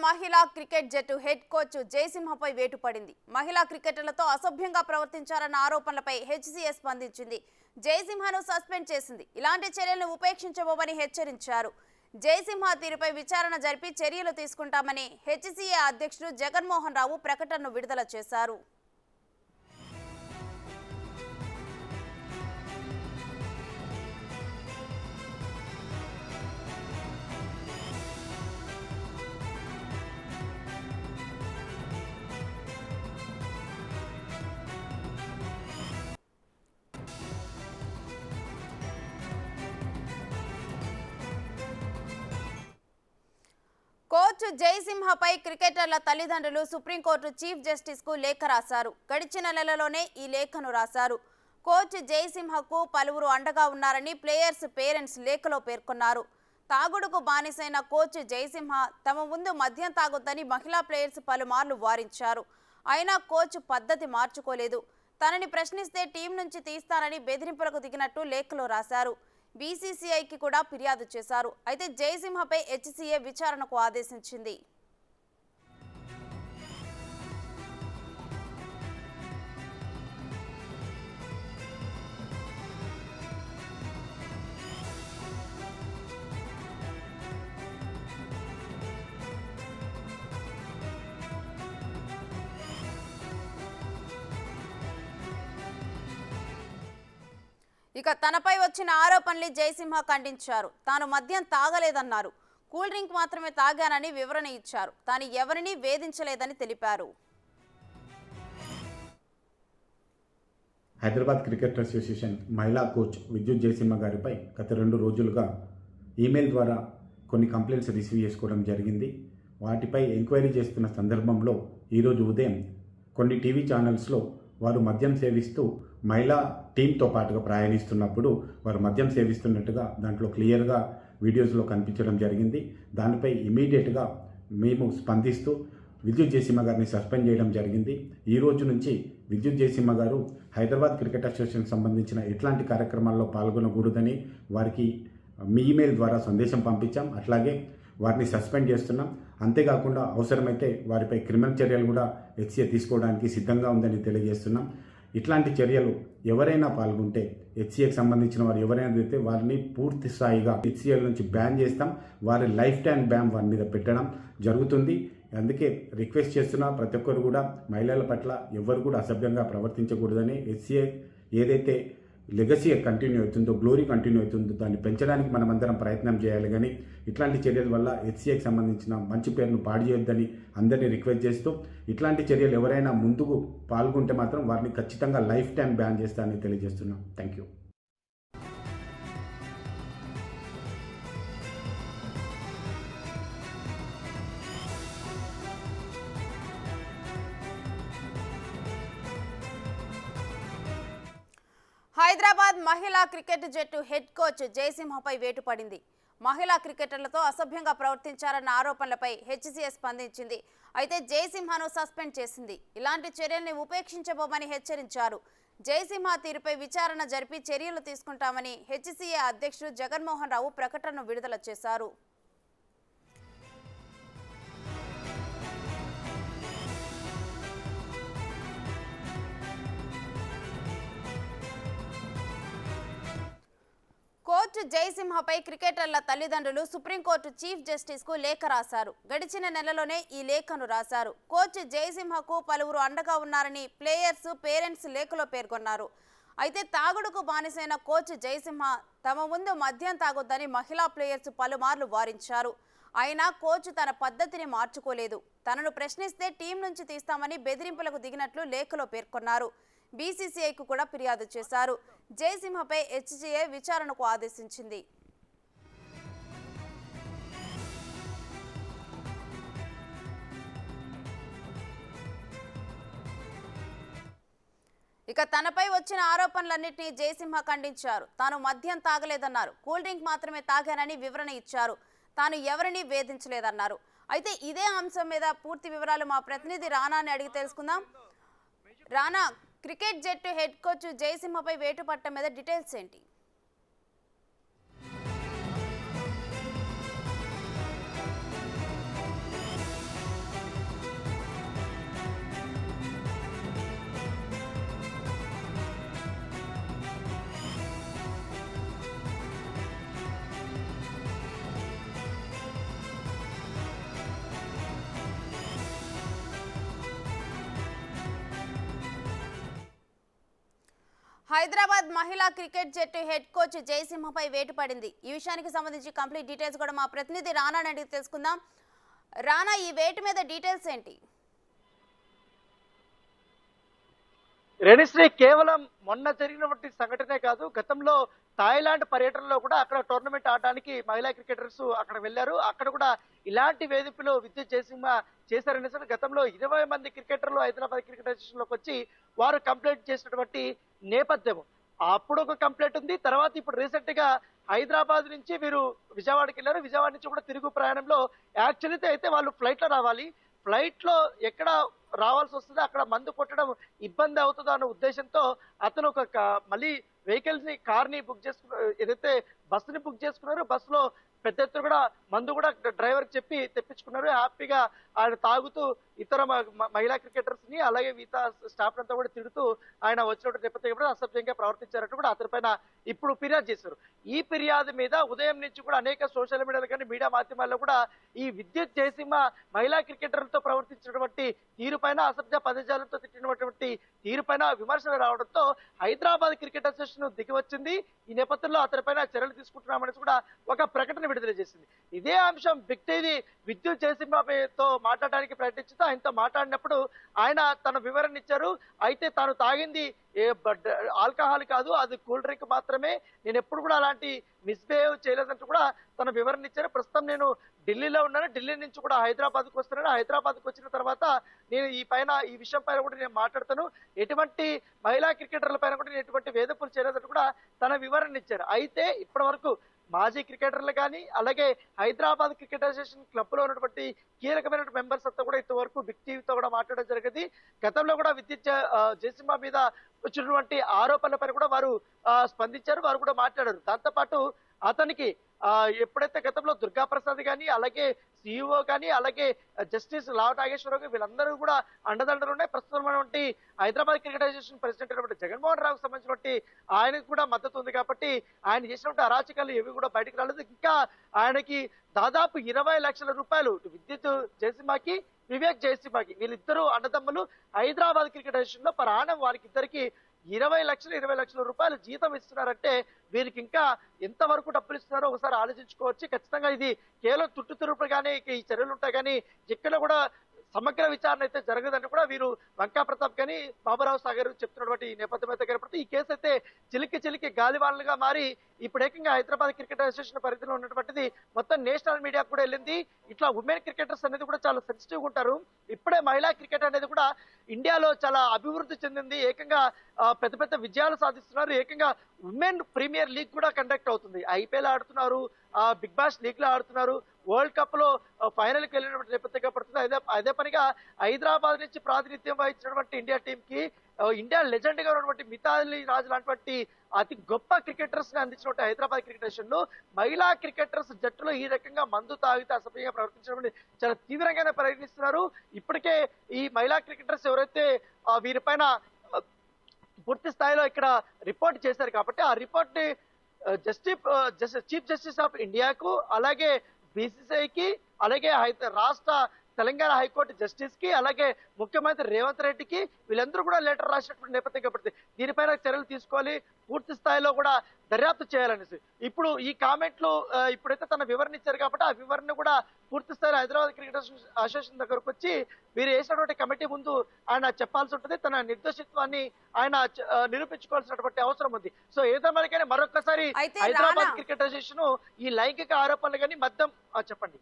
మహిళా క్రికెట్ జట్టు head coach జయసింహపై వేటు పడింది. మహిళా క్రికెటర్లతో అసభ్యంగా ప్రవర్తించారన్న ఆరోపణలపై హెచ్సిఎస్ స్పందించింది. జయసింహను సస్పెండ్ చేసింది. ఇలాంటి చర్యలను ఉపేక్షించబోమని హెచ్చరించారు. జయసింహ తీరుపై విచారణ జరిపి చర్యలు తీసుకుంటామని హెచ్సిఏ అధ్యక్షుడు జగన్మోహన్ రావు ప్రకటనను విడుదల చేశారు. కోచ్ జయసింహపై క్రికెటర్ల తల్లిదండ్రులు సుప్రీంకోర్టు చీఫ్ జస్టిస్ కు లేఖ రాశారు. గడిచిన నెలలోనే ఈ లేఖను రాశారు. కోచ్ జయసింహకు పలువురు అండగా ఉన్నారని ప్లేయర్స్ పేరెంట్స్ లేఖలో పేర్కొన్నారు. తాగుడుకు బానిసైన కోచ్ జయసింహ తమ ముందు మద్యం తాగొద్దని మహిళా ప్లేయర్స్ పలుమార్లు వారించారు. అయినా కోచ్ పద్ధతి మార్చుకోలేదు. తనని ప్రశ్నిస్తే టీం నుంచి తీస్తానని బెదిరింపులకు దిగినట్టు లేఖలో రాశారు. బీసీసీఐకి కూడా ఫిర్యాదు చేశారు. అయితే జయసింహపై హెచ్సిఏ విచారణకు ఆదేశించింది. ఇక తనపై వచ్చిన ఆరోపణలు జయసింహ ఖండించారు. తాను మద్యం తాగలేదన్నారు. కూల్ డ్రింక్ మాత్రమే తాగానని వివరణ ఇచ్చారు. తాను ఎవరిని వేధించలేదని తెలిపారు. హైదరాబాద్ క్రికెట్ అసోసియేషన్ మహిళా కోచ్ విద్యుత్ జయసింహ గారిపై గత 2 రోజులుగా ఈమెయిల్ ద్వారా కొన్ని కంప్లైంట్స్ రిసీవ్ చేసుకోవడం జరిగింది. వాటిపై ఎంక్వైరీ చేస్తున్న సందర్భంలో ఈరోజు ఉదయం కొన్ని టీవీ ఛానల్స్లో వారు మద్యం సేవిస్తూ మహిళా టీంతో పాటుగా ప్రయాణిస్తున్నప్పుడు వారు మద్యం సేవిస్తున్నట్టుగా దాంట్లో క్లియర్గా వీడియోస్లో కనిపించడం జరిగింది. దానిపై ఇమీడియట్గా మేము స్పందిస్తూ విద్యుత్ జయసింహ గారిని సస్పెండ్ చేయడం జరిగింది. ఈ రోజు నుంచి విద్యుత్ జయసింహ గారు హైదరాబాద్ క్రికెట్ అసోసియేషన్ సంబంధించిన ఎట్లాంటి కార్యక్రమాల్లో పాల్గొనకూడదని వారికి మీ ఈమెయిల్ ద్వారా సందేశం పంపించాం. అట్లాగే వారిని సస్పెండ్ చేస్తున్నాం. అంతేకాకుండా అవసరమైతే వారిపై క్రిమినల్ చర్యలు కూడా హెచ్సిఏ తీసుకోవడానికి సిద్ధంగా ఉందని తెలియజేస్తున్నాం. ఇట్లాంటి చర్యలు ఎవరైనా పాల్గొంటే హెచ్సిఏకి సంబంధించిన వారు ఎవరైనా అయితే వారిని పూర్తి స్థాయిగా హెచ్సిఏల నుంచి బ్యాన్ చేస్తాం. వారి లైఫ్ టైం బ్యాన్ వారి మీద పెట్టడం జరుగుతుంది. అందుకే రిక్వెస్ట్ చేస్తున్నా ప్రతి ఒక్కరు కూడా మహిళల పట్ల ఎవరు కూడా అసభ్యంగా ప్రవర్తించకూడదని హెచ్సిఏ ఏదైతే లెగసీ కంటిన్యూ అవుతుందో, గ్లోరీ కంటిన్యూ అవుతుందో దాన్ని పెంచడానికి మనమందరం ప్రయత్నం చేయాలి. కానీ ఇట్లాంటి చర్యల వల్ల హెచ్సిఏకి సంబంధించిన మంచి పేరును పాడు చేయొద్దని అందరినీ రిక్వెస్ట్ చేస్తూ ఇట్లాంటి చర్యలు ఎవరైనా ముందుకు పాల్గొంటే మాత్రం వారిని ఖచ్చితంగా లైఫ్ టైం బ్యాన్ చేస్తానని తెలియజేస్తున్నాం. Thank you. హైదరాబాద్ మహిళా క్రికెట్ జట్టు హెడ్ కోచ్ జయసింహపై వేటు పడింది. మహిళా క్రికెటర్లతో అసభ్యంగా ప్రవర్తించారన్న ఆరోపణలపై హెచ్సిఏ స్పందించింది. అయితే జయసింహను సస్పెండ్ చేసింది. ఇలాంటి చర్యల్ని ఉపేక్షించబోమని హెచ్చరించారు. జయసింహ తీరుపై విచారణ జరిపి చర్యలు తీసుకుంటామని హెచ్సిఏ అధ్యక్షుడు జగన్మోహన్ రావు ప్రకటనను విడుదల చేశారు. కోచ్ జయసింహపై క్రికెటర్ల తల్లిదండ్రులు సుప్రీంకోర్టు చీఫ్ జస్టిస్ కు లేఖ రాశారు. గడిచిన నెలలోనే ఈ లేఖను రాశారు. కోచ్ జయసింహకు పలువురు అండగా ఉన్నారని ప్లేయర్స్ పేరెంట్స్ లేఖలో పేర్కొన్నారు. అయితే తాగుడుకు బానిసైన కోచ్ జయసింహ తమ ముందు మద్యం తాగొద్దని మహిళా ప్లేయర్స్ పలుమార్లు వారించారు. అయినా కోచ్ తన పద్ధతిని మార్చుకోలేదు. తనను ప్రశ్నిస్తే టీం నుంచి తీస్తామని బెదిరింపులకు దిగినట్లు లేఖలో పేర్కొన్నారు. బీసీసీఐకి కూడా ఫిర్యాదు చేశారు. జయసింహపై హెచ్సిఏ విచారణకు ఆదేశించింది. ఇక తనపై వచ్చిన ఆరోపణలన్నింటినీ జయసింహ ఖండించారు. తాను మద్యం తాగలేదన్నారు. కూల్ డ్రింక్ మాత్రమే తాగానని వివరణ ఇచ్చారు. తాను ఎవరిని వేధించలేదన్నారు. అయితే ఇదే అంశం మీద పూర్తి వివరాలు మా ప్రతినిధి రానాని అడిగి తెలుసుకుందాం. రానా, క్రికెట్ జట్టు హెడ్ కోచ్ జయసింహపై వేటు పట్టడం మీద డీటెయిల్స్ ఏంటి? హైదరాబాద్ మహిళా క్రికెట్ జట్టు హెడ్ కోచ్ జయసింహపై వేటు పడింది. ఈ విషయానికి సంబంధించి కంప్లీట్ డీటెయిల్స్ కూడా మా ప్రతినిధి రానా అడిగి తెలుసుకుందాం. రానా, ఈ వేటు మీద డీటెయిల్స్ ఏంటి? రేణిశ్రీ, కేవలం మొన్న జరిగినటువంటి సంఘటనే కాదు, గతంలో థాయిలాండ్ పర్యటనలో కూడా అక్కడ టోర్నమెంట్ ఆడడానికి మహిళా క్రికెటర్స్ అక్కడ వెళ్లారు. అక్కడ కూడా ఇలాంటి వేధింపులు విద్యుత్ జయసింహ చేశారనేసి గతంలో 20 మంది క్రికెటర్లు హైదరాబాద్ క్రికెట్ అసోసియేషన్ లోకి వచ్చి వారు కంప్లైంట్ చేసినటువంటి నేపథ్యం. అప్పుడు ఒక కంప్లైంట్ ఉంది. తర్వాత ఇప్పుడు రీసెంట్ గా హైదరాబాద్ నుంచి వీరు విజయవాడకి వెళ్ళారు. విజయవాడ నుంచి కూడా తిరుగు ప్రయాణంలో యాక్చువల్లీ అయితే వాళ్ళు ఫ్లైట్ లో రావాలి. ఫ్లైట్ లో ఎక్కడ రావాల్సి వస్తుంది, అక్కడ మందు కొట్టడం ఇబ్బంది అవుతుందో అన్న ఉద్దేశంతో అతను ఒక మళ్ళీ వెహికల్స్ ని, కార్ ని బుక్ చేసుకున్నారు. ఏదైతే బస్సుని బుక్ చేసుకున్నారో బస్సులో పెద్ద ఎత్తున కూడా మందు కూడా డ్రైవర్ చెప్పి తెప్పించుకున్నారు. హ్యాపీగా ఆయన తాగుతూ ఇతర మహిళా క్రికెటర్స్ ని అలాగే మిగతా స్టాఫ్ అంతా కూడా తిడుతూ ఆయన వచ్చినట్టు నేపథ్యంలో అసభ్యంగా ప్రవర్తించారంటూ కూడా అతనిపైన ఇప్పుడు ఫిర్యాదు చేశారు. ఈ ఫిర్యాదు మీద ఉదయం నుంచి కూడా అనేక సోషల్ మీడియాలో కానీ మీడియా మాధ్యమాల్లో కూడా ఈ విద్యుత్ జయసింహ మహిళా క్రికెటర్లతో ప్రవర్తించినటువంటి తీరుపైన, అసభ్య పదజాలంతో తిట్టినటువంటి తీరుపైన విమర్శలు రావడంతో హైదరాబాద్ క్రికెట్ అసోసియేషన్ దిగి వచ్చింది. ఈ నేపథ్యంలో అతనిపైన చర్యలు తీసుకుంటున్నామని కూడా ఒక ప్రకటన విడుదల చేసింది. ఇదే అంశం బిగ్ టీవీ విద్యుత్ జయసింహతో మాట్లాడడానికి ప్రయత్నించుతూ ఆయనతో మాట్లాడినప్పుడు ఆయన తన వివరణ ఇచ్చారు. అయితే తాను తాగింది ఆల్కహాల్ కాదు, అది కూల్ డ్రింక్ మాత్రమే, నేను ఎప్పుడు కూడా అలాంటి మిస్బిహేవ్ చేయలేదంటూ కూడా తన వివరణ ఇచ్చారు. ప్రస్తుతం నేను ఢిల్లీలో ఉన్నాను, ఢిల్లీ నుంచి కూడా హైదరాబాద్కు వస్తున్నాను. హైదరాబాద్కు వచ్చిన తర్వాత నేను ఈ విషయం పైన కూడా నేను మాట్లాడతాను. ఎటువంటి మహిళా క్రికెటర్ల పైన కూడా నేను ఎటువంటి వేధింపులు చేయలేదంటూ కూడా తన వివరణ ఇచ్చారు. అయితే ఇప్పటి వరకు మాజీ క్రికెటర్లు కానీ అలాగే హైదరాబాద్ క్రికెట్ అసోసియేషన్ క్లబ్ లో ఉన్నటువంటి కీలకమైన మెంబర్స్ అంతా కూడా ఇంతవరకు బిగ్ టీవీతో కూడా మాట్లాడడం జరిగింది. గతంలో కూడా విద్యుత్ జయసింహ మీద వచ్చినటువంటి ఆరోపణలపై కూడా వారు స్పందించారు, వారు కూడా మాట్లాడారు. దాంతోపాటు అతనికి ఎప్పుడైతే గతంలో దుర్గా ప్రసాద్ కానీ అలాగే సిఇఓ కానీ అలాగే జస్టిస్ లావ నాగేశ్వరరావు వీళ్ళందరూ కూడా అండదండలు ఉన్నాయి. ప్రస్తుతం హైదరాబాద్ క్రికెట్ అసోసియేషన్ ప్రెసిడెంట్ అయినటువంటి జగన్మోహన్ రావుకు సంబంధించినటువంటి ఆయనకు కూడా మద్దతు ఉంది కాబట్టి ఆయన చేసినటువంటి అరాచకాలు ఏవి కూడా బయటకు రాలేదు. ఇంకా ఆయనకి దాదాపు 20 లక్షల రూపాయలు విద్యుత్ జయసింహకి, వివేక్ జయసింహకి, వీళ్ళిద్దరూ అన్నదమ్ములు హైదరాబాద్ క్రికెట్ అసోసియేషన్ లో పరాణం వారికి ఇద్దరికి 20 లక్షల రూపాయలు జీతం ఇస్తున్నారంటే వీరికి ఇంకా ఎంతవరకు డబ్బులు ఇస్తున్నారో ఒకసారి ఆలోచించుకోవచ్చు. ఖచ్చితంగా ఇది కేవలం తుట్టుతురుపుగానే ఈ చర్యలు ఉంటాయి కానీ ఇక్కడ కూడా సమగ్ర విచారణ అయితే జరగదంటే కూడా వీరు వంకా ప్రతాప్ కానీ బాబురావు సాగర్ చెప్తున్నటువంటి నేపథ్యం అయితే కనపడుతుంది. ఈ కేసు అయితే చిలికి గాలివాన్లుగా మారి ఇప్పుడు ఏకంగా హైదరాబాద్ క్రికెట్ అసోసియేషన్ పరిధిలో ఉన్నటువంటిది మొత్తం నేషనల్ మీడియా కూడా వెళ్ళింది. ఇట్లా ఉమెన్ క్రికెటర్స్ అనేది కూడా చాలా సెన్సిటివ్ ఉంటారు. ఇప్పుడే మహిళా క్రికెట్ అనేది కూడా ఇండియాలో చాలా అభివృద్ధి చెందింది. ఏకంగా పెద్ద పెద్ద విజయాలు సాధిస్తున్నారు. ఏకంగా ఉమెన్ ప్రీమియర్ లీగ్ కూడా కండక్ట్ అవుతుంది. ఐపీఎల్ ఆడుతున్నారు, బిగ్ బాష్ లీగ్ లో ఆడుతున్నారు, వరల్డ్ కప్ లో ఫైనల్ కి వెళ్ళినటువంటి నేపథ్యంగా పడుతుంది. అదే పనిగా హైదరాబాద్ నుంచి ప్రాతినిధ్యం వహించినటువంటి ఇండియా టీం కి ఇండియా లెజెండ్ గా ఉన్నటువంటి మిథాలీ రాజ్ లాంటి అతి గొప్ప క్రికెటర్స్ ని అందించినటువంటి హైదరాబాద్ క్రికెట్ అసోసియేషన్ లో మహిళా క్రికెటర్స్ జట్టులో ఈ రకంగా మందు తాగితే అసభ్యంగా ప్రవర్తించడం చాలా తీవ్రంగానే పరిగణిస్తున్నారు. ఇప్పటికే ఈ మహిళా క్రికెటర్స్ ఎవరైతే వీరిపైన పూర్తి స్థాయిలో ఇక్కడ రిపోర్ట్ చేశారు కాబట్టి ఆ రిపోర్ట్ ని చీఫ్ జస్టిస్ ఆఫ్ ఇండియాకు అలాగే బీసీసీఐకి అలాగే రాష్ట్ర తెలంగాణ హైకోర్టు జస్టిస్ కి అలాగే ముఖ్యమంత్రి రేవంత్ రెడ్డికి వీళ్ళందరూ కూడా లెటర్ రాసినటువంటి నేపథ్యం కాబట్టి దీనిపైన చర్యలు తీసుకోవాలి, పూర్తి స్థాయిలో కూడా దర్యాప్తు చేయాలనేసి ఇప్పుడు ఈ కామెంట్లు ఇప్పుడైతే తన వివరణ ఇచ్చారు కాబట్టి ఆ వివరణ కూడా పూర్తి స్థాయిలో హైదరాబాద్ క్రికెట్ అసోసియేషన్ దగ్గరకు వచ్చి వీరు వేసినటువంటి కమిటీ ముందు ఆయన చెప్పాల్సి ఉంటుంది. తన నిర్దోషిత్వాన్ని ఆయన నిరూపించుకోవాల్సినటువంటి అవసరం ఉంది. సో ఏదేమైనా మరొకసారి హైదరాబాద్ క్రికెట్ అసోసియేషన్ ఈ లైంగిక ఆరోపణలు కానీ మద్దం చెప్పండి.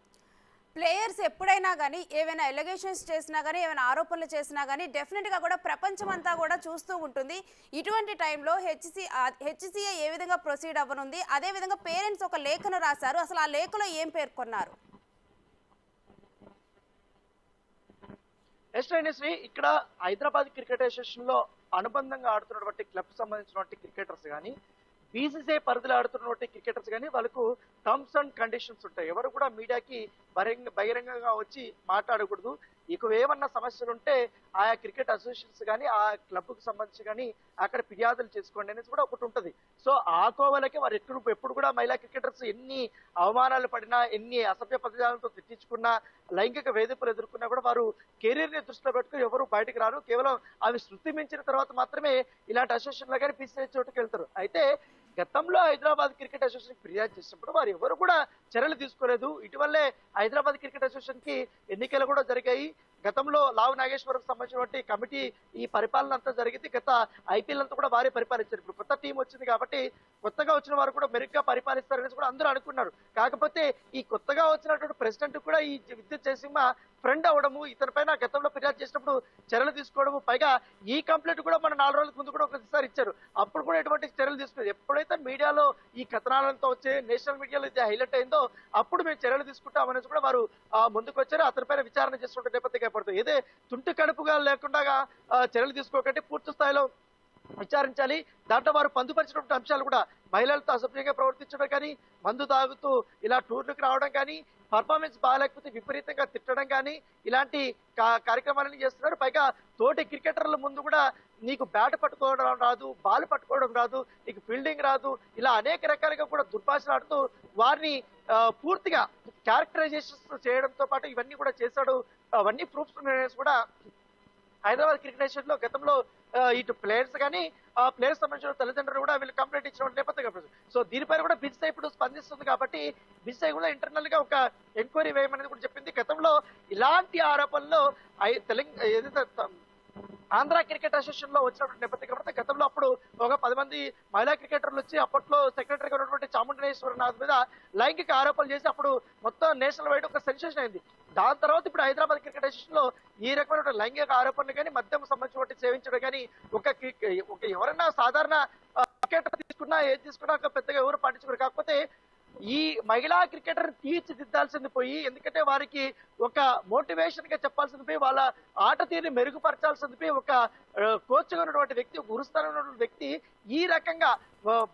ప్లేయర్స్ ఎప్పుడైనా కానీ ఏమైనా ఎలిగేషన్స్ చేసినా కానీ ఏమైనా ఆరోపణలు చేసినా కానీ డెఫినెట్గా కూడా ప్రపంచం అంతా కూడా చూస్తూ ఉంటుంది. ఇటువంటి టైంలో హెచ్సిఏ ఏ విధంగా ప్రొసీడ్ అవ్వనుంది, అదేవిధంగా పేరెంట్స్ ఒక లేఖను రాశారు, అసలు ఆ లేఖలో ఏం పేర్కొన్నారు? ఇక్కడ హైదరాబాద్ క్రికెట్ అసోసియేషన్ లో అనుబంధంగా ఆడుతున్నటువంటి క్లబ్ సంబంధించినటువంటి క్రికెటర్స్ కానీ బీసీసీఐ పరిధిలో ఆడుతున్నటువంటి క్రికెటర్స్ కానీ వాళ్ళకు టర్మ్స్ అండ్ కండిషన్స్ ఉంటాయి. ఎవరు కూడా మీడియాకి బహిరంగంగా వచ్చి మాట్లాడకూడదు. ఇక ఏమన్నా సమస్యలు ఉంటే ఆయా క్రికెట్ అసోసియేషన్స్ కానీ ఆ క్లబ్ కు సంబంధించి కానీ అక్కడ ఫిర్యాదులు చేసుకోండి అనేసి కూడా ఒకటి ఉంటది. సో ఆ కోవలకే వారు ఎప్పుడు కూడా మహిళా క్రికెటర్స్ ఎన్ని అవమానాలు పడినా, ఎన్ని అసభ్య పదజాలంతో తిట్టించుకున్నా, లైంగిక వేధింపులు ఎదుర్కొన్నా కూడా వారు కెరీర్ ని దృష్టిలో పెట్టుకుని ఎవరు బయటకు రారు. కేవలం అవి శృతి మించిన తర్వాత మాత్రమే ఇలాంటి అసోసియేషన్ లో కానీ పిసిఐ చోటుకి వెళ్తారు. అయితే గతంలో హైదరాబాద్ క్రికెట్ అసోసియేషన్ ఫిర్యాదు చేసినప్పుడు వారు ఎవరు కూడా చర్యలు తీసుకోలేదు. ఇటీవలే హైదరాబాద్ క్రికెట్ అసోసియేషన్ కి ఎన్నికలు కూడా జరిగాయి. గతంలో లావు నాగేశ్వరకు సంబంధించినటువంటి కమిటీ ఈ పరిపాలన అంతా జరిగింది. గత ఐపీఎల్ అంతా కూడా వారే పరిపాలించారు. ఇప్పుడు కొత్త టీం వచ్చింది కాబట్టి కొత్తగా వచ్చిన వారు కూడా మెరుగ్గా పరిపాలిస్తారనేసి కూడా అందరూ అనుకున్నారు. కాకపోతే ఈ కొత్తగా వచ్చినటువంటి ప్రెసిడెంట్ కూడా ఈ విద్యుత్ జయసింహ ఫ్రెండ్ అవడము, ఇతని పైన గతంలో ఫిర్యాదు చేసినప్పుడు చర్యలు తీసుకోవడము, పైగా ఈ కంప్లైంట్ కూడా మన 4 రోజుల ముందు కూడా ఒకసారి ఇచ్చారు. అప్పుడు కూడా ఎటువంటి చర్యలు తీసుకున్నారు. ఎప్పుడైతే మీడియాలో ఈ కథనాలతో వచ్చే నేషనల్ మీడియాలో ఇది హైలైట్ అయిందో అప్పుడు మేము చర్యలు తీసుకుంటామనేసి కూడా వారు ముందుకు వచ్చారు. అతనిపైన విచారణ చేస్తుంటే నేపథ్యంగా పడుతుంది. ఏదే తుంటి కడుపుగా లేకుండా చర్యలు తీసుకోకండి, పూర్తి స్థాయిలో విచారించాలి. దాంట్లో వారు పొందుపరిచినటువంటి అంశాలు కూడా మహిళలతో అసభ్యంగా ప్రవర్తించడం కానీ, మందు తాగుతూ ఇలా టూర్లకు రావడం కానీ, పర్ఫార్మెన్స్ బాగాలేకపోతే విపరీతంగా తిట్టడం కానీ, ఇలాంటి కార్యక్రమాలన్నీ చేస్తున్నారు. పైగా తోటి క్రికెటర్ల ముందు కూడా నీకు బ్యాట్ పట్టుకోవడం రాదు, బాల్ పట్టుకోవడం రాదు, నీకు ఫీల్డింగ్ రాదు, ఇలా అనేక రకాలుగా కూడా దుర్భాషలు ఆడుతూ వారిని పూర్తిగా క్యారెక్టరైజేషన్స్ చేయడంతో పాటు ఇవన్నీ కూడా చేశాడు. అవన్నీ ప్రూఫ్స్ కూడా హైదరాబాద్ క్రికెట్ అసోసియేషన్ లో గతంలో ఇటు ప్లేయర్స్ కానీ ఆ ప్లేయర్స్ సంబంధించిన తల్లిదండ్రులు కూడా వీళ్ళు కంప్లైంట్ ఇచ్చిన నేపథ్యంగా సో దీనిపైన కూడా బిసిఐ ఇప్పుడు స్పందిస్తుంది కాబట్టి బిసిఐ కూడా ఇంటర్నల్ గా ఒక ఎంక్వైరీ వేయమనేది కూడా చెప్పింది. గతంలో ఇలాంటి ఆరోపణలు ఏదైతే ఆంధ్ర క్రికెట్ అసోసియేషన్ లో వచ్చినటువంటి నేపథ్యం కాబట్టి గతంలో అప్పుడు ఒక 10 మంది మహిళా క్రికెటర్లు వచ్చి అప్పట్లో సెక్రటరీగా ఉన్నటువంటి చాముండేశ్వరనాథ్ మీద లైంగిక ఆరోపణలు చేసి అప్పుడు మొత్తం నేషనల్ వైడ్ ఒక సెన్సేషన్ అయింది. దాని తర్వాత ఇప్పుడు హైదరాబాద్ క్రికెట్ అసోసియేషన్ లో ఈ రకమైన లైంగిక ఆరోపణలు కానీ, మద్యం సంబంధించిన సేవించడం కానీ, ఒక ఎవరైనా సాధారణ క్రికెటర్ తీసుకున్నా ఏది తీసుకున్నా పెద్దగా ఎవరు పట్టించుకోరు. కాకపోతే ఈ మహిళా క్రికెటర్ తీర్చిదిద్దాల్సింది పోయి, ఎందుకంటే వారికి ఒక మోటివేషన్ గా చెప్పాల్సింది పోయి, వాళ్ళ ఆట తీరుని మెరుగుపరచాల్సింది పోయి, ఒక కోచ్గా ఉన్నటువంటి వ్యక్తి, ఒక గురుస్థానంలో ఉన్నటువంటి వ్యక్తి ఈ రకంగా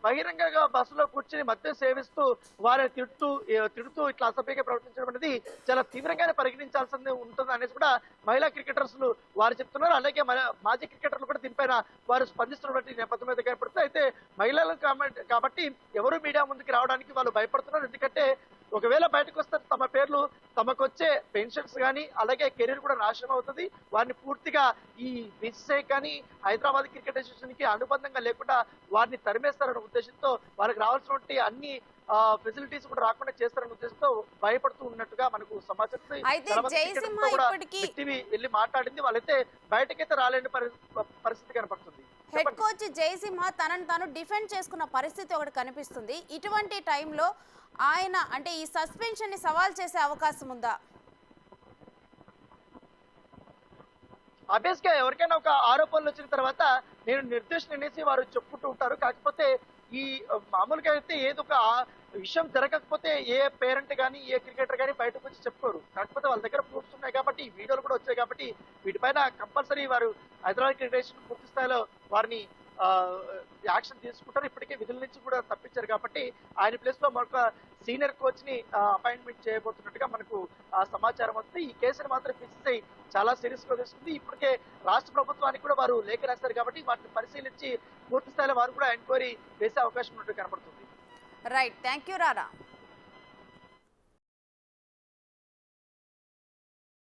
బహిరంగంగా బస్సులో కూర్చుని మద్యం సేవిస్తూ వారిని తిడుతూ ఇట్లా అసభ్యంగా ప్రవర్తించడం అనేది చాలా తీవ్రంగానే పరిగణించాల్సింది ఉంటుంది అనేసి కూడా మహిళా క్రికెటర్స్ వారు చెప్తున్నారు. అలాగే మాజీ క్రికెటర్లు కూడా దీనిపైన వారు స్పందిస్తున్నటువంటి నేపథ్యం మీద కనపడుతుంది. అయితే మహిళలు కాబట్టి ఎవరు మీడియా ముందుకు రావడానికి వాళ్ళు భయపడుతున్నారు. ఎందుకంటే ఒకవేళ బయటకు వస్తే తమ పేర్లు, తమకు వచ్చే పెన్షన్స్ కానీ, అలాగే కెరీర్ కూడా నాశనం అవుతుంది. వారిని పూర్తిగా ఈ బిసిఐ కానీ హైదరాబాద్ క్రికెట్ అసోసియేషన్ కి అనుబంధంగా లేకుండా వారిని తరిమేస్తారనే ఉద్దేశంతో వారికి రావాల్సినటువంటి అన్ని ఫెసిలిటీస్ కూడా రాకుండా చేస్తారనే ఉద్దేశంతో భయపడుతూ ఉన్నట్టుగా మనకు సమాచారం. వెళ్ళి మాట్లాడింది, వాళ్ళైతే బయటకైతే రాలేని పరిస్థితి కనపడుతుంది. హెడ్ కోచ్ జయసింహ తనను తాను డిఫెండ్ చేసుకున్న పరిస్థితి ఒకటి కనిపిస్తుంది. ఇటువంటి టైంలో ఆయన అంటే ఈ సస్పెన్షన్ ని సవాల్ చేసే అవకాశం ఉందా? ఆబ్వియస్ గా ఎవరికైనా ఒక ఆరోపణలు వచ్చిన తర్వాత నేను నిర్దేశం అనేసి వారు చెప్పుకుంటూ ఉంటారు. కాకపోతే ఈ మామూలుగా అయితే ఏదో ఒక విషయం జరగకపోతే ఏ పేరెంట్ కానీ, ఏ క్రికెటర్ కానీ బయటకు వచ్చి చెప్పుకోరు. కాకపోతే వాళ్ళ దగ్గర ప్రూఫ్స్ ఉన్నాయి కాబట్టి, వీడియోలు కూడా వచ్చాయి కాబట్టి వీటిపైన కంపల్సరీ వారు హైదరాబాద్ క్రికెట్ పూర్తి స్థాయిలో వారిని యాక్షన్ తీసుకుంటారు. ఇప్పటికే విధుల నుంచి కూడా తప్పించారు కాబట్టి ఆయన ప్లేస్ లో మరొక సీనియర్ కోచ్ ని అపాయింట్మెంట్ చేయబోతున్నట్టుగా మనకు సమాచారం వస్తుంది. ఈ కేసును మాత్రం బిసిసిఐ చాలా సీరియస్ గా తీసుకుంది. ఇప్పటికే రాష్ట్ర ప్రభుత్వానికి కూడా వారు లేఖ రాశారు కాబట్టి వాటిని పరిశీలించి పూర్తి స్థాయిలో వారు కూడా ఎంక్వైరీ వేసే అవకాశం ఉన్నట్టు కనబడుతుంది. రైట్, థ్యాంక్ యూ రారా.